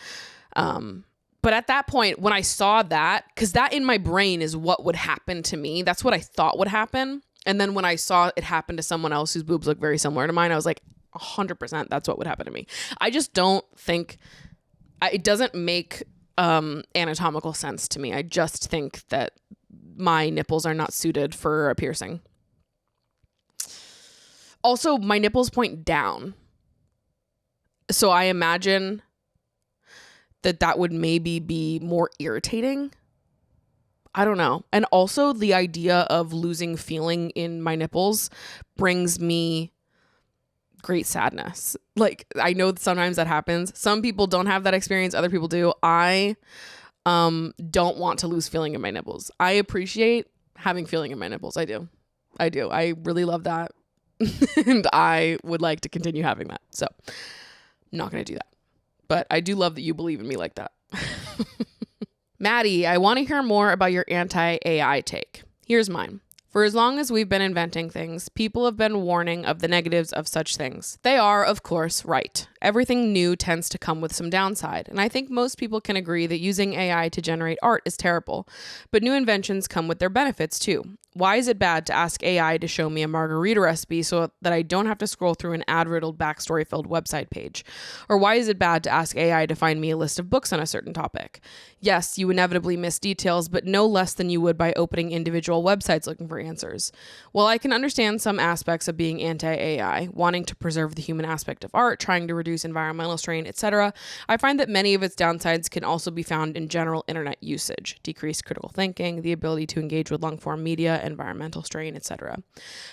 Speaker 1: But at that point, when I saw that, because that in my brain is what would happen to me. That's what I thought would happen. And then when I saw it happen to someone else whose boobs look very similar to mine, I was like, 100% that's what would happen to me. I just don't think it doesn't make anatomical sense to me. I just think that my nipples are not suited for a piercing. Also, my nipples point down. So I imagine that would maybe be more irritating. I don't know. And also the idea of losing feeling in my nipples brings me great sadness. Like, I know that sometimes that happens. Some people don't have that experience. Other people do. I don't want to lose feeling in my nipples. I appreciate having feeling in my nipples. I do. I really love that. And I would like to continue having that. So I'm not going to do that. But I do love that you believe in me like that. Maddie, I want to hear more about your anti-AI take. Here's mine. For as long as we've been inventing things, people have been warning of the negatives of such things. They are, of course, right. Everything new tends to come with some downside, and I think most people can agree that using AI to generate art is terrible. But new inventions come with their benefits, too. Why is it bad to ask AI to show me a margarita recipe so that I don't have to scroll through an ad-riddled, backstory-filled website page? Or why is it bad to ask AI to find me a list of books on a certain topic? Yes, you inevitably miss details, but no less than you would by opening individual websites looking for answers. While I can understand some aspects of being anti-AI, wanting to preserve the human aspect of art, trying to reduce environmental strain, etc., I find that many of its downsides can also be found in general internet usage, decreased critical thinking, the ability to engage with long-form media, environmental strain, etc.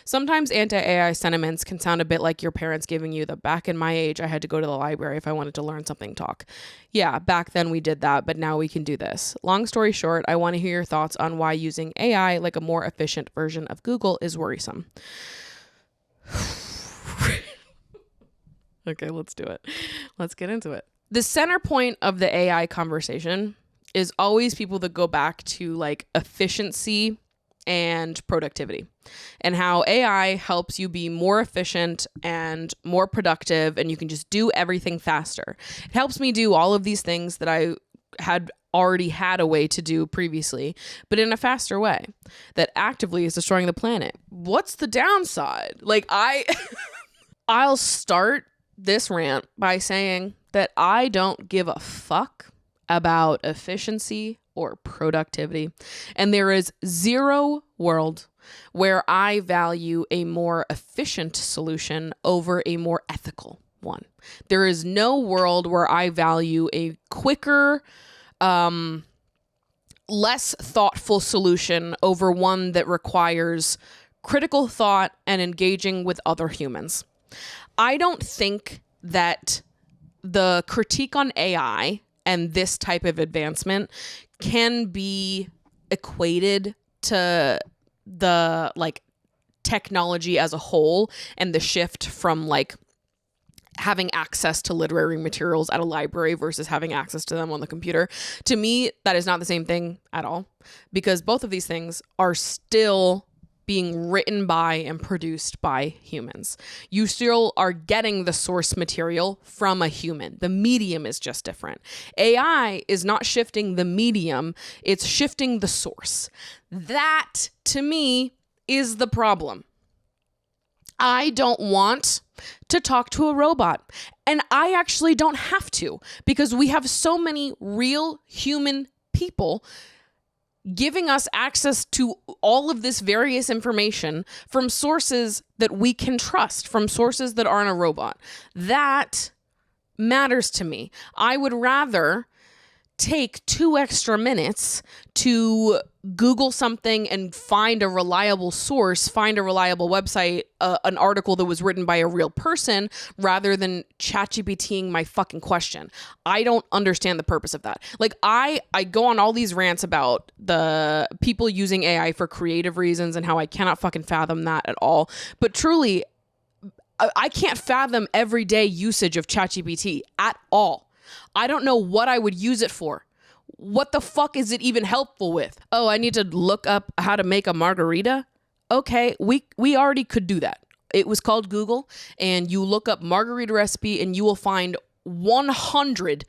Speaker 1: Sometimes anti-AI sentiments can sound a bit like your parents giving you the back in my age I had to go to the library if I wanted to learn something talk. Yeah, back then we did that, but now we can do this. Long story short, I want to hear your thoughts on why using AI like a more efficient version of Google is worrisome. Okay, let's do it. Let's get into it. The center point of the AI conversation is always people that go back to like efficiency and productivity and how AI helps you be more efficient and more productive and you can just do everything faster. It helps me do all of these things that I had already had a way to do previously, but in a faster way that actively is destroying the planet. What's the downside? Like I'll start this rant by saying that I don't give a fuck about efficiency or productivity. And there is zero world where I value a more efficient solution over a more ethical one. There is no world where I value a quicker, less thoughtful solution over one that requires critical thought and engaging with other humans. I don't think that the critique on AI and this type of advancement can be equated to the like technology as a whole and the shift from like having access to literary materials at a library versus having access to them on the computer. To me, that is not the same thing at all, because both of these things are still being written by and produced by humans. You still are getting the source material from a human. The medium is just different. AI is not shifting the medium, it's shifting the source. That, to me, is the problem. I don't want to talk to a robot. And I actually don't have to, because we have so many real human people giving us access to all of this various information from sources that we can trust, from sources that aren't a robot. That matters to me. I would rather take 2 extra minutes to Google something and find a reliable source, find a reliable website, an article that was written by a real person, rather than chatgpting my fucking question. I don't understand the purpose of that. Like, I go on all these rants about the people using AI for creative reasons and how I cannot fucking fathom that at all. But truly, I can't fathom everyday usage of ChatGPT at all. I don't know what I would use it for. What the fuck is it even helpful with? Oh, I need to look up how to make a margarita? Okay, we already could do that. It was called Google, and you look up margarita recipe and you will find 100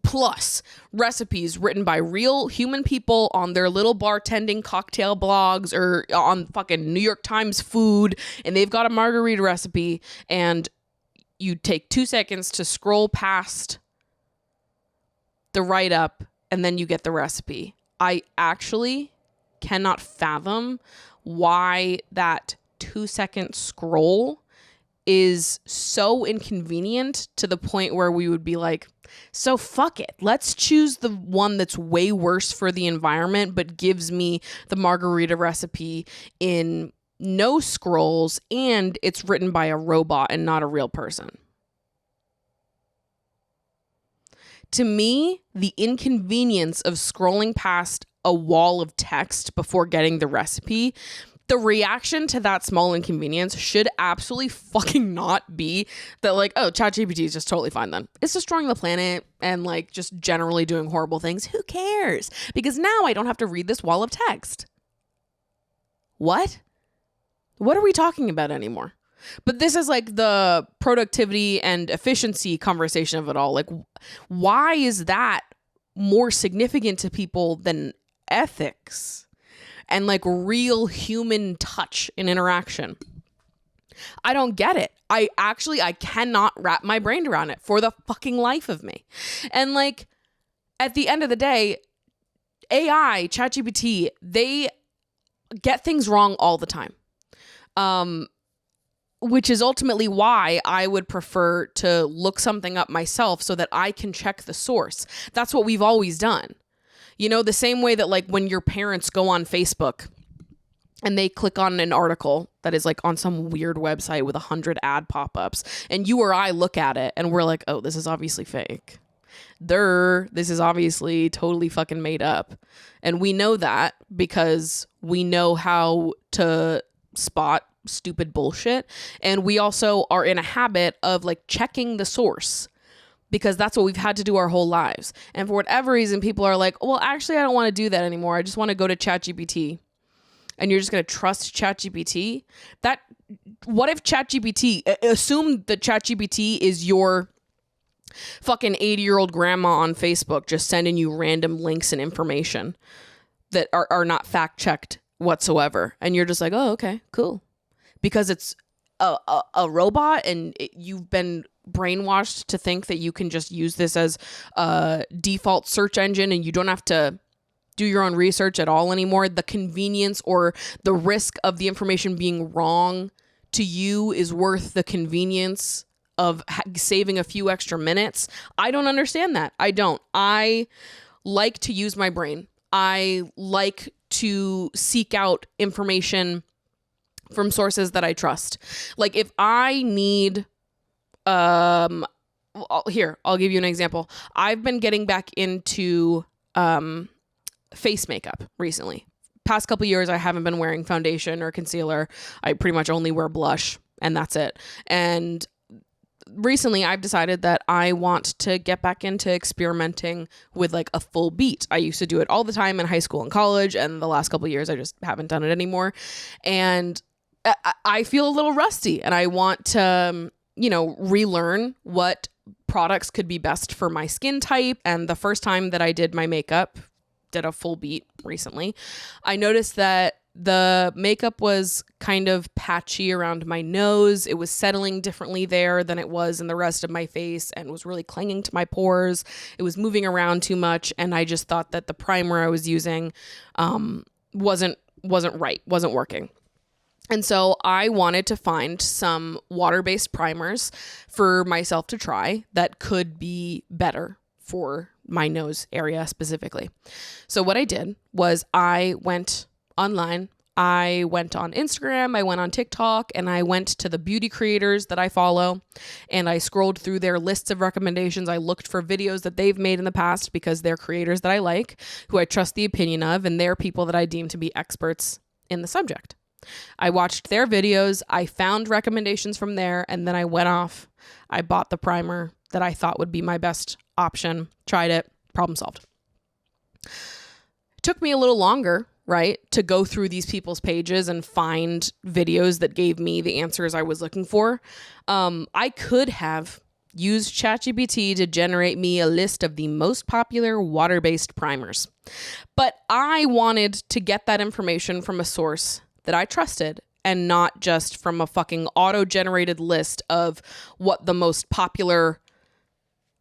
Speaker 1: plus recipes written by real human people on their little bartending cocktail blogs or on fucking New York Times food, and they've got a margarita recipe, and you take 2 seconds to scroll past the write-up, and then you get the recipe. I actually cannot fathom why that 2-second scroll is so inconvenient to the point where we would be like, so fuck it. Let's choose the one that's way worse for the environment, but gives me the margarita recipe in no scrolls, and it's written by a robot and not a real person. To me, the inconvenience of scrolling past a wall of text before getting the recipe, the reaction to that small inconvenience should absolutely fucking not be that like, oh, ChatGPT is just totally fine then. It's destroying the planet and like just generally doing horrible things. Who cares? Because now I don't have to read this wall of text. What? What are we talking about anymore? But this is like the productivity and efficiency conversation of it all. Like, why is that more significant to people than ethics and like real human touch and interaction? I don't get it. I cannot wrap my brain around it for the fucking life of me. And like, at the end of the day, AI, ChatGPT, they get things wrong all the time. Which is ultimately why I would prefer to look something up myself so that I can check the source. That's what we've always done. You know, the same way that like when your parents go on Facebook and they click on an article that is like on some weird website with 100 ad pop-ups, and you or I look at it and we're like, oh, this is obviously fake. This is obviously totally fucking made up. And we know that because we know how to spot stupid bullshit, and we also are in a habit of like checking the source because that's what we've had to do our whole lives. And for whatever reason, people are like, well, actually I don't want to do that anymore. I just want to go to ChatGPT. And you're just going to trust ChatGPT? What if ChatGPT, assume that ChatGPT is your fucking 80-year-old grandma on Facebook just sending you random links and information that are not fact checked whatsoever, and you're just like, oh, okay, cool. Because it's a robot and you've been brainwashed to think that you can just use this as a default search engine and you don't have to do your own research at all anymore. The convenience or the risk of the information being wrong to you is worth the convenience of saving a few extra minutes. I don't understand that. I don't. I like to use my brain. I like to seek out information from sources that I trust. Like if I need here, I'll give you an example. I've been getting back into face makeup recently. Past couple years, I haven't been wearing foundation or concealer. I pretty much only wear blush, and that's it. And recently I've decided that I want to get back into experimenting with like a full beat. I used to do it all the time in high school and college, and the last couple of years I just haven't done it anymore. And I feel a little rusty, and I want to, relearn what products could be best for my skin type. And the first time that I did my makeup, did a full beat recently, I noticed that the makeup was kind of patchy around my nose. It was settling differently there than it was in the rest of my face, and was really clinging to my pores. It was moving around too much, and I just thought that the primer I was using wasn't right, wasn't working. And so I wanted to find some water-based primers for myself to try that could be better for my nose area specifically. So what I did was I went online. I went on Instagram, I went on TikTok, and I went to the beauty creators that I follow, and I scrolled through their lists of recommendations. I looked for videos that they've made in the past because they're creators that I like, who I trust the opinion of, and they're people that I deem to be experts in the subject. I watched their videos, I found recommendations from there, and then I went off. I bought the primer that I thought would be my best option, tried it, problem solved. It took me a little longer, right, to go through these people's pages and find videos that gave me the answers I was looking for. I could have used ChatGPT to generate me a list of the most popular water-based primers, but I wanted to get that information from a source that I trusted, and not just from a fucking auto-generated list of what the most popular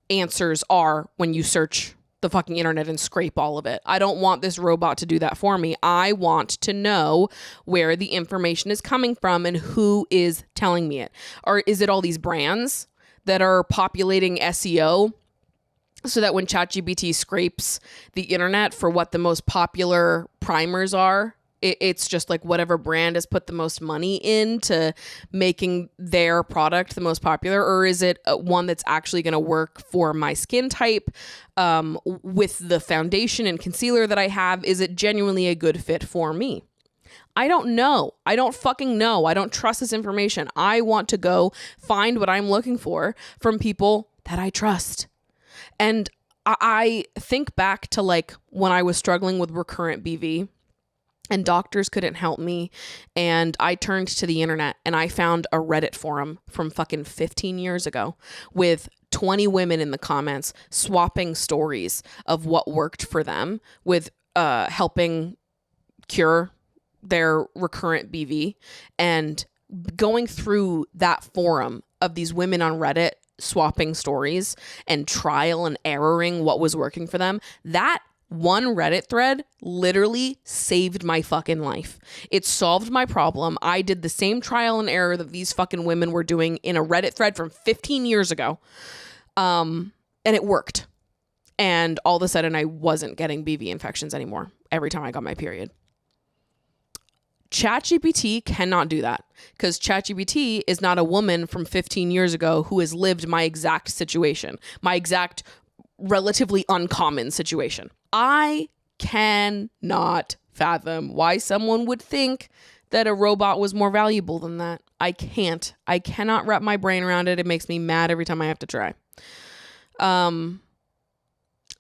Speaker 1: answers are when you search the fucking internet and scrape all of it. I don't want this robot to do that for me. I want to know where the information is coming from and who is telling me it. Or is it all these brands that are populating SEO so that when ChatGPT scrapes the internet for what the most popular primers are, it's just like whatever brand has put the most money into making their product the most popular? Or is it one that's actually going to work for my skin type with the foundation and concealer that I have? Is it genuinely a good fit for me? I don't know. I don't fucking know. I don't trust this information. I want to go find what I'm looking for from people that I trust. And I think back to like when I was struggling with recurrent BV, and doctors couldn't help me, and I turned to the internet and I found a Reddit forum from fucking 15 years ago with 20 women in the comments swapping stories of what worked for them with helping cure their recurrent BV. And going through that forum of these women on Reddit swapping stories and trial and erroring what was working for them, that one Reddit thread literally saved my fucking life. It solved my problem. I did the same trial and error that these fucking women were doing in a Reddit thread from 15 years ago. And it worked. And all of a sudden I wasn't getting BV infections anymore every time I got my period. ChatGPT cannot do that because ChatGPT is not a woman from 15 years ago who has lived my exact situation, my exact relatively uncommon situation. I cannot fathom why someone would think that a robot was more valuable than that. I cannot wrap my brain around it. It makes me mad every time I have to try.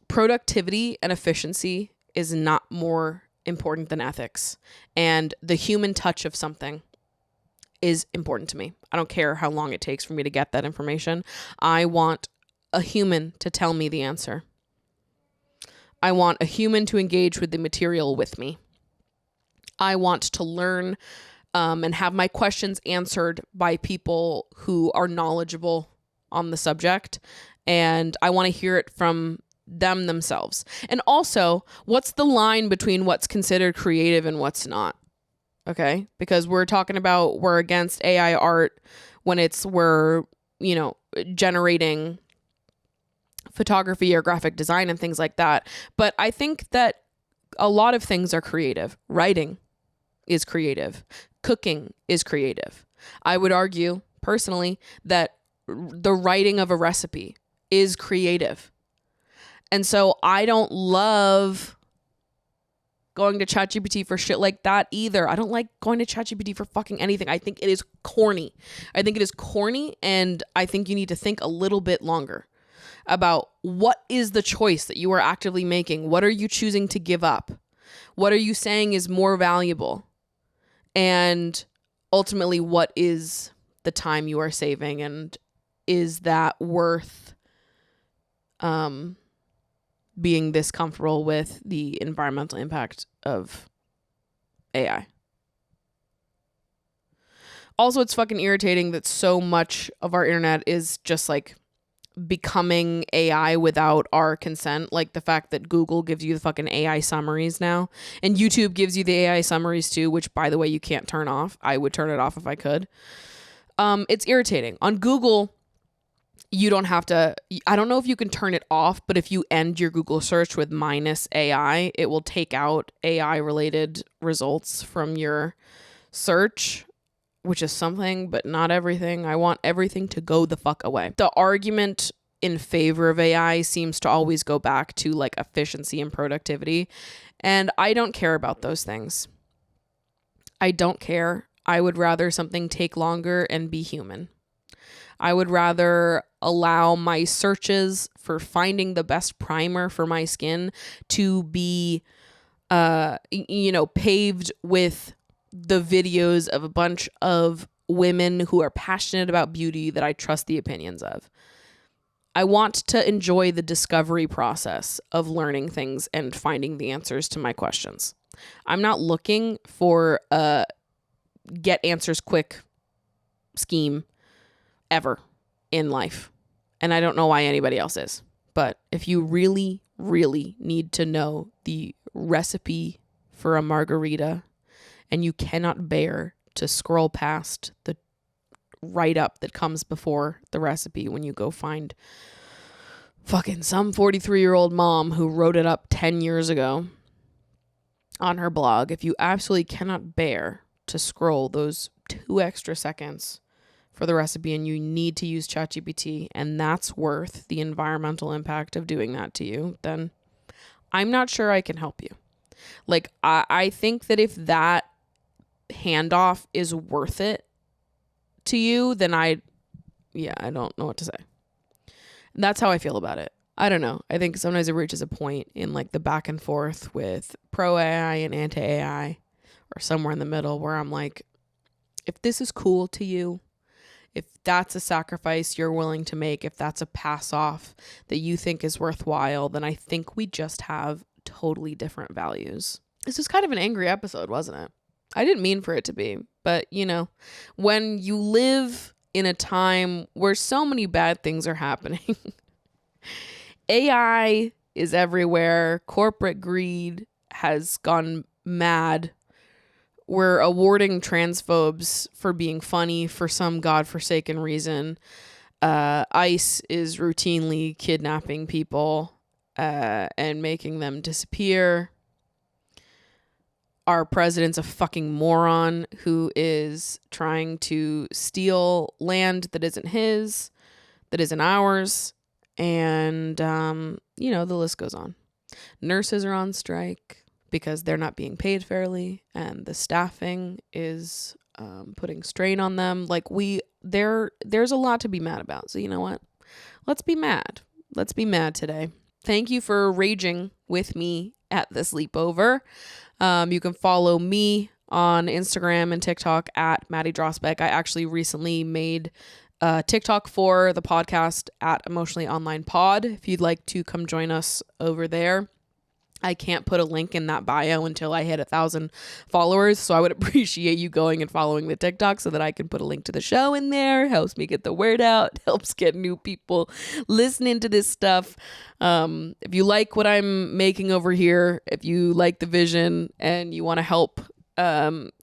Speaker 1: Productivity and efficiency is not more important than ethics. And the human touch of something is important to me. I don't care how long it takes for me to get that information. I want a human to tell me the answer. I want a human to engage with the material with me. I want to learn and have my questions answered by people who are knowledgeable on the subject. And I want to hear it from them themselves. And also, what's the line between what's considered creative and what's not? Okay? Because we're talking about we're against AI art when we're generating photography or graphic design and things like that. But I think that a lot of things are creative. Writing is creative. Cooking is creative. I would argue personally that the writing of a recipe is creative. And so I don't love going to ChatGPT for shit like that either. I don't like going to ChatGPT for fucking anything. I think it is corny. And I think you need to think a little bit longer about what is the choice that you are actively making. What are you choosing to give up? What are you saying is more valuable? And ultimately, what is the time you are saving? And is that worth being this comfortable with the environmental impact of AI? Also, it's fucking irritating that so much of our internet is just like becoming AI without our consent. Like the fact that Google gives you the fucking AI summaries now, and YouTube gives you the AI summaries too, which by the way, you can't turn off. I would turn it off if I could. It's irritating. On Google, you don't have to, I don't know if you can turn it off, but if you end your Google search with -AI, it will take out AI related results from your search, which is something, but not everything. I want everything to go the fuck away. The argument in favor of AI seems to always go back to like efficiency and productivity. And I don't care about those things. I don't care. I would rather something take longer and be human. I would rather allow my searches for finding the best primer for my skin to be, paved with the videos of a bunch of women who are passionate about beauty that I trust the opinions of. I want to enjoy the discovery process of learning things and finding the answers to my questions. I'm not looking for a get answers quick scheme ever in life. And I don't know why anybody else is. But if you really, really need to know the recipe for a margarita and you cannot bear to scroll past the write-up that comes before the recipe when you go find fucking some 43-year-old mom who wrote it up 10 years ago on her blog, if you absolutely cannot bear to scroll those 2 extra seconds for the recipe and you need to use ChatGPT and that's worth the environmental impact of doing that to you, then I'm not sure I can help you. Like, I think that if that handoff is worth it to you, then I don't know what to say. And that's how I feel about it. I don't know. I think sometimes it reaches a point in like the back and forth with pro AI and anti AI or somewhere in the middle where I'm like, if this is cool to you, if that's a sacrifice you're willing to make, if that's a pass off that you think is worthwhile, then I think we just have totally different values. This was kind of an angry episode, wasn't it? I didn't mean for it to be, but when you live in a time where so many bad things are happening, AI is everywhere. Corporate greed has gone mad. We're awarding transphobes for being funny for some godforsaken reason. ICE is routinely kidnapping people and making them disappear. Our president's a fucking moron who is trying to steal land that isn't his, that isn't ours. And, the list goes on. Nurses are on strike because they're not being paid fairly and the staffing is putting strain on them. Like there's a lot to be mad about. So you know what? Let's be mad. Let's be mad today. Thank you for raging with me at the sleepover. You can follow me on Instagram and TikTok at Maddie Drosbeck. I actually recently made a TikTok for the podcast at Emotionally Online Pod. If you'd like to come join us over there. I can't put a link in that bio until I hit 1,000 followers. So I would appreciate you going and following the TikTok so that I can put a link to the show in there. Helps me get the word out. Helps get new people listening to this stuff. If you like what I'm making over here, if you like the vision and you want to help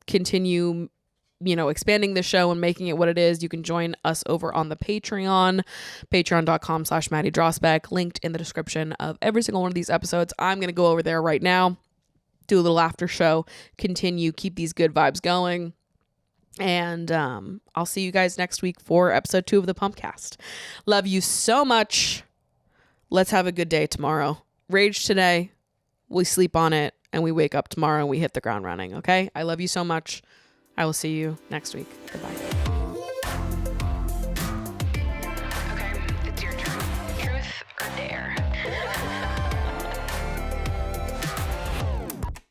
Speaker 1: continue expanding the show and making it what it is, you can join us over on the patreon.com/Maddie Drosbeck, linked in the description of every single one of these episodes. I'm going to go over there right now, do a little after show, keep these good vibes going. And I'll see you guys next week for episode 2 of the Pumpcast. Love you so much. let's have a good day tomorrow. Rage today, we sleep on it, and we wake up tomorrow and we hit the ground running, okay? I love you so much. I will see you next week. Goodbye.